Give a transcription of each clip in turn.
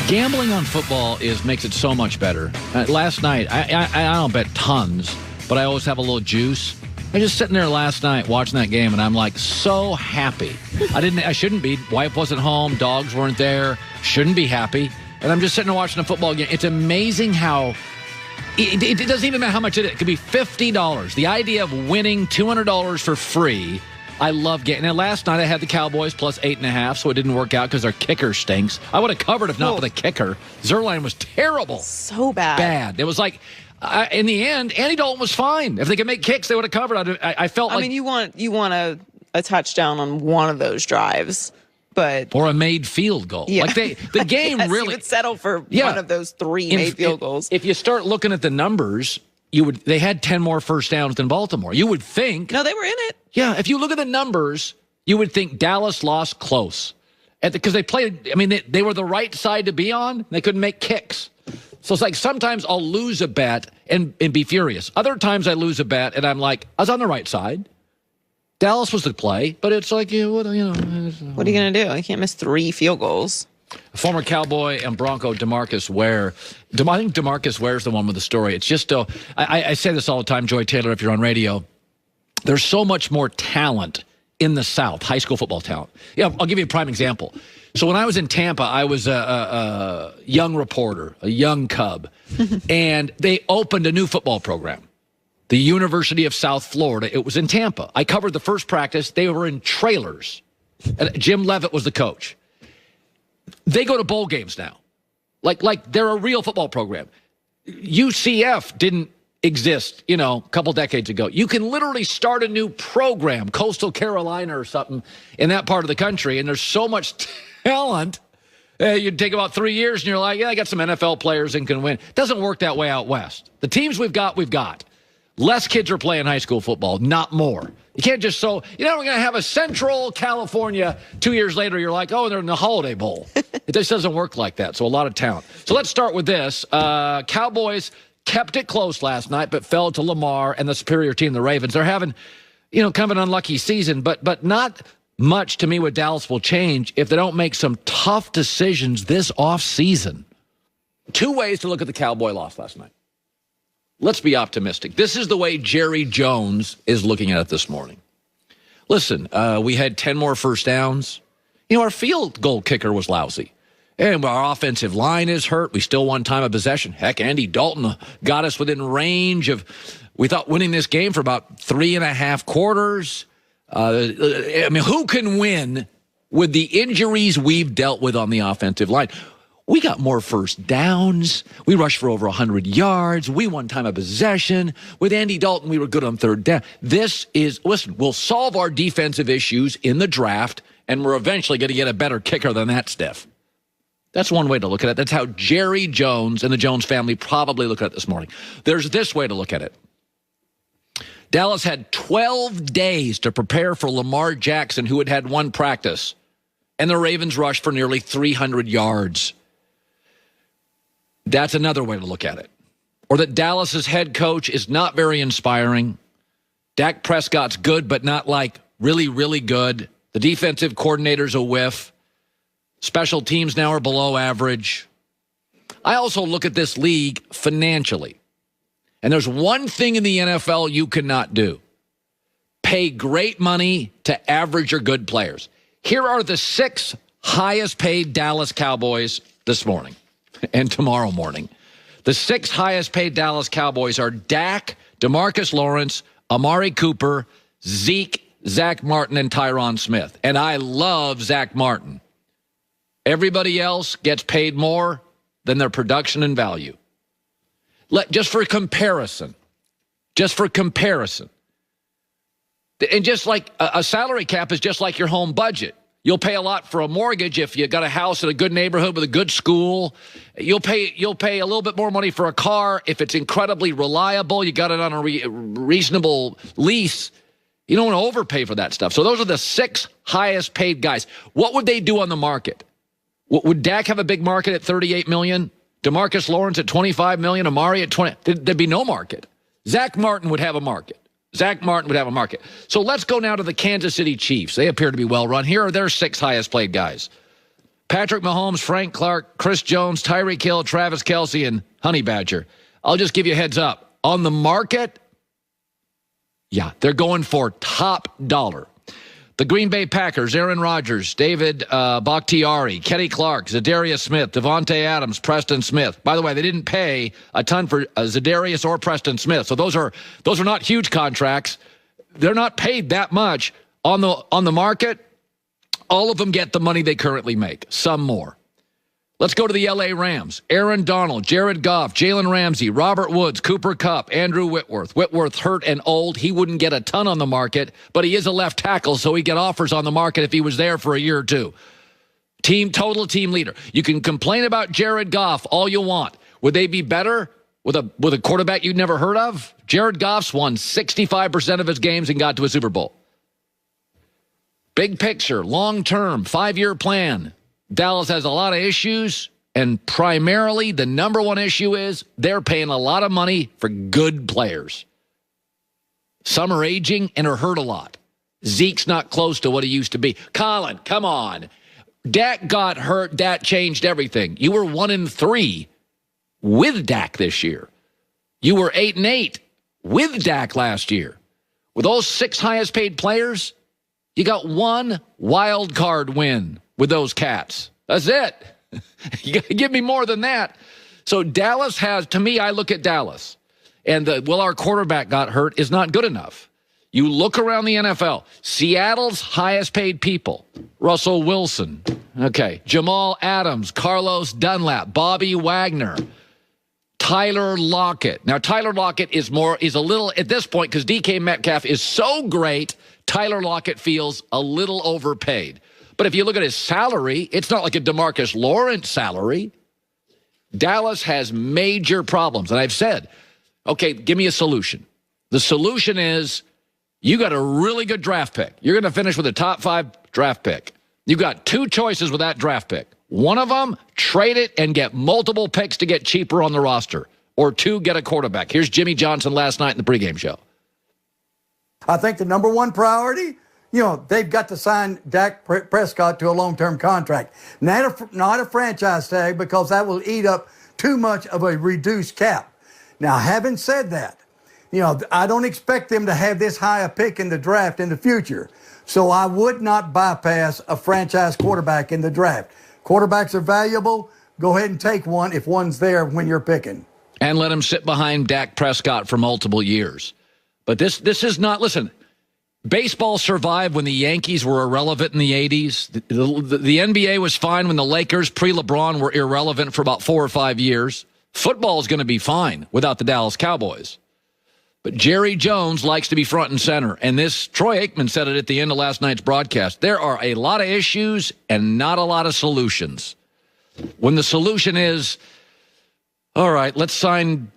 Gambling on football makes it so much better. Last night, I don't bet tons, but I always have a little juice. I was just sitting there last night watching that game, and I'm like so happy. I shouldn't be. Wife wasn't home. Dogs weren't there. Shouldn't be happy. And I'm just sitting there watching a football game. It's amazing how it doesn't even matter how much it is. It could be $50. The idea of winning $200 for free. I love getting it. Last night I had the Cowboys plus 8.5, so it didn't work out because their kicker stinks. I would have covered if not for the kicker. Zerline was terrible. So bad. Bad. It was like, in the end, Andy Dalton was fine. If they could make kicks, they would have covered. I felt like... I mean, you want a touchdown on one of those drives, but... Or a made field goal. Yeah. Like the game yes, really... You would settle for one of those three made field goals. If you start looking at the numbers... They had 10 more first downs than Baltimore. You would think... No, they were in it. Yeah, if you look at the numbers, you would think Dallas lost close. Because they played... I mean, they were the right side to be on. They couldn't make kicks. So it's like sometimes I'll lose a bet and be furious. Other times I lose a bet and I'm like, I was on the right side. Dallas was the play, but it's like, what are you going to do? You can't miss 3 field goals. Former Cowboy and Bronco DeMarcus Ware. I think DeMarcus Ware's the one with the story. It's just, I say this all the time, Joy Taylor, if you're on radio. There's so much more talent in the South, high school football talent. Yeah, I'll give you a prime example. So when I was in Tampa, I was a young reporter, a young cub, and they opened a new football program. The University of South Florida. It was in Tampa. I covered the first practice. They were in trailers. And Jim Leavitt was the coach. They go to bowl games now. Like they're a real football program. UCF didn't exist, a couple decades ago. You can literally start a new program, Coastal Carolina or something, in that part of the country, and there's so much talent. You'd take about 3 years, and you're like, yeah, I got some NFL players and can win. It doesn't work that way out west. The teams we've got. Less kids are playing high school football, not more. You can't just we're going to have a Central California 2 years later. You're like, oh, they're in the Holiday Bowl. It just doesn't work like that. So a lot of talent. So let's start with this. Cowboys kept it close last night, but fell to Lamar and the superior team, the Ravens. They're having, kind of an unlucky season, but not much to me with Dallas will change if they don't make some tough decisions this offseason. 2 ways to look at the Cowboy loss last night. Let's be optimistic. This is the way Jerry Jones is looking at it this morning. Listen, we had 10 more first downs. Our field goal kicker was lousy. And our offensive line is hurt. We still won time of possession. Heck, Andy Dalton got us within range of, we thought, winning this game for about 3.5 quarters. Who can win with the injuries we've dealt with on the offensive line? We got more first downs. We rushed for over 100 yards. We won time of possession. With Andy Dalton, we were good on third down. We'll solve our defensive issues in the draft, and we're eventually going to get a better kicker than that, Steph. That's one way to look at it. That's how Jerry Jones and the Jones family probably look at it this morning. There's this way to look at it. Dallas had 12 days to prepare for Lamar Jackson, who had 1 practice, and the Ravens rushed for nearly 300 yards. That's another way to look at it. Or that Dallas's head coach is not very inspiring. Dak Prescott's good, but not like really, really good. The defensive coordinator's a whiff. Special teams now are below average. I also look at this league financially. And there's one thing in the NFL you cannot do. Pay great money to average or good players. Here are the 6 highest paid Dallas Cowboys this morning. And tomorrow morning. The 6 highest paid Dallas Cowboys are Dak, DeMarcus Lawrence, Amari Cooper, Zeke, Zach Martin, and Tyron Smith. And I love Zach Martin. Everybody else gets paid more than their production and value. Just for comparison. And just like a salary cap is just like your home budget. You'll pay a lot for a mortgage if you got a house in a good neighborhood with a good school. You'll pay a little bit more money for a car if it's incredibly reliable. You got it on a reasonable lease. You don't want to overpay for that stuff. So those are the 6 highest paid guys. What would they do on the market? Would Dak have a big market at $38 million? DeMarcus Lawrence at $25 million? Amari at $20? There'd be no market. Zach Martin would have a market. So let's go now to the Kansas City Chiefs. They appear to be well run. Here are their 6 highest paid guys. Patrick Mahomes, Frank Clark, Chris Jones, Tyreek Hill, Travis Kelce, and Honey Badger. I'll just give you a heads up. On the market, yeah, they're going for top dollar. The Green Bay Packers, Aaron Rodgers, David Bakhtiari, Kenny Clark, Zadarius Smith, Devontae Adams, Preston Smith. By the way, they didn't pay a ton for Zadarius or Preston Smith, so those are not huge contracts. They're not paid that much on the market. All of them get the money they currently make, some more. Let's go to the L.A. Rams. Aaron Donald, Jared Goff, Jalen Ramsey, Robert Woods, Cooper Kupp, Andrew Whitworth. Whitworth hurt and old. He wouldn't get a ton on the market, but he is a left tackle, so he'd get offers on the market if he was there for a year or two. Total team leader. You can complain about Jared Goff all you want. Would they be better with a quarterback you'd never heard of? Jared Goff's won 65% of his games and got to a Super Bowl. Big picture, long-term, 5-year plan. Dallas has a lot of issues, and primarily the number one issue is they're paying a lot of money for good players. Some are aging and are hurt a lot. Zeke's not close to what he used to be. Colin, come on. Dak got hurt. That changed everything. You were 1-3 with Dak this year. You were 8-8 with Dak last year. With those 6 highest paid players, you got 1 wild card win with those cats. That's it. You got to give me more than that. So Dallas has, to me, I look at Dallas, and our quarterback got hurt is not good enough. You look around the NFL, Seattle's highest paid people, Russell Wilson, okay, Jamal Adams, Carlos Dunlap, Bobby Wagner, Tyler Lockett. Now, Tyler Lockett is a little, at this point, because DK Metcalf is so great, Tyler Lockett feels a little overpaid. But if you look at his salary, it's not like a DeMarcus Lawrence salary. Dallas has major problems. And I've said, okay, give me a solution. The solution is you got a really good draft pick. You're going to finish with a top 5 draft pick. You got 2 choices with that draft pick. One of them, trade it and get multiple picks to get cheaper on the roster. Or 2, get a quarterback. Here's Jimmy Johnson last night in the pregame show. I think the number one priority, they've got to sign Dak Prescott to a long-term contract. Not a franchise tag, because that will eat up too much of a reduced cap. Now, having said that, I don't expect them to have this high a pick in the draft in the future. So I would not bypass a franchise quarterback in the draft. Quarterbacks are valuable. Go ahead and take one if one's there when you're picking. And let him sit behind Dak Prescott for multiple years. But this is not, listen, baseball survived when the Yankees were irrelevant in the 80s. The NBA was fine when the Lakers, pre-LeBron, were irrelevant for about 4 or 5 years. Football is going to be fine without the Dallas Cowboys. But Jerry Jones likes to be front and center. And Troy Aikman said it at the end of last night's broadcast. There are a lot of issues and not a lot of solutions. When the solution is, all right, let's sign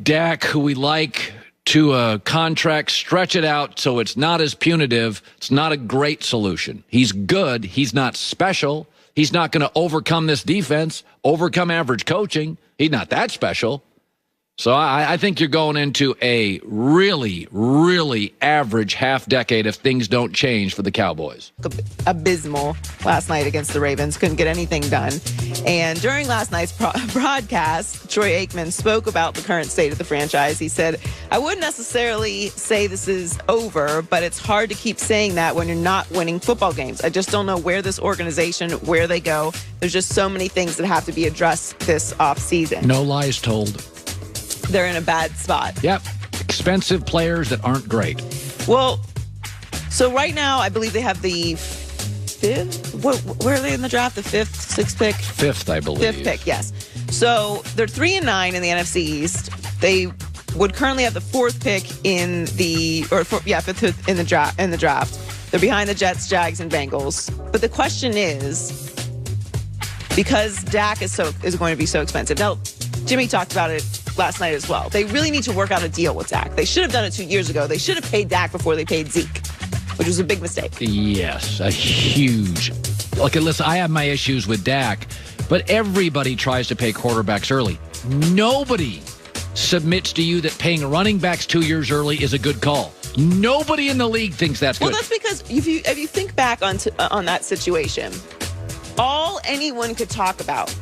Dak, who we like, to a contract, stretch it out so it's not as punitive. It's not a great solution. He's good. He's not special. He's not going to overcome this defense, overcome average coaching. He's not that special. So I think you're going into a really, really average half decade if things don't change for the Cowboys. Abysmal last night against the Ravens. Couldn't get anything done. And during last night's broadcast, Troy Aikman spoke about the current state of the franchise. He said, I wouldn't necessarily say this is over, but it's hard to keep saying that when you're not winning football games. I just don't know where this organization, where they go. There's just so many things that have to be addressed this offseason. No lies told. They're in a bad spot. Yep. Expensive players that aren't great. Well, so right now, I believe they have the 5th. Where are they in the draft? The 5th, 6th pick? 5th, I believe. 5th pick, yes. So they're 3-9 in the NFC East. They would currently have the 4th pick in the, 5th in the draft. They're behind the Jets, Jags, and Bengals. But the question is, because Dak is going to be so expensive. Now, Jimmy talked about it last night as well. They really need to work out a deal with Dak. They should have done it 2 years ago. They should have paid Dak before they paid Zeke, which was a big mistake. Yes, a huge. Okay, listen, I have my issues with Dak, but everybody tries to pay quarterbacks early. Nobody submits to you that paying running backs 2 years early is a good call. Nobody in the league thinks that's good. Well, that's because if you think back on that situation, all anyone could talk about.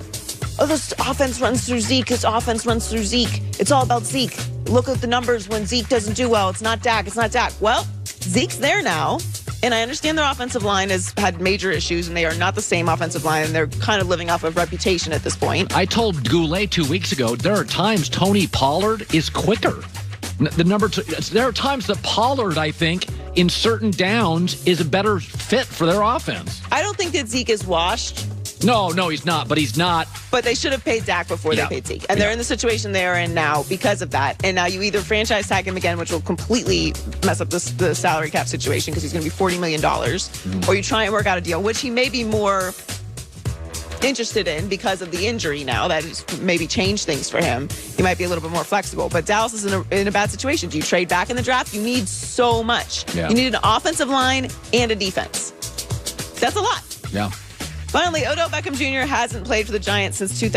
Oh, this offense runs through Zeke. This offense runs through Zeke. It's all about Zeke. Look at the numbers when Zeke doesn't do well. It's not Dak. It's not Dak. Well, Zeke's there now. And I understand their offensive line has had major issues, and they are not the same offensive line, and they're kind of living off of reputation at this point. I told Goulet 2 weeks ago, there are times Tony Pollard is quicker. There are times that Pollard, I think, in certain downs, is a better fit for their offense. I don't think that Zeke is washed. No, he's not, but he's not. But they should have paid Dak before they paid Zeke. And they're in the situation they're in now because of that. And now you either franchise tag him again, which will completely mess up the salary cap situation because he's going to be $40 million, or you try and work out a deal, which he may be more interested in because of the injury now. That has maybe changed things for him. He might be a little bit more flexible. But Dallas is in a bad situation. Do you trade back in the draft? You need so much. Yeah. You need an offensive line and a defense. That's a lot. Yeah. Finally, Odell Beckham Jr. hasn't played for the Giants since 2000.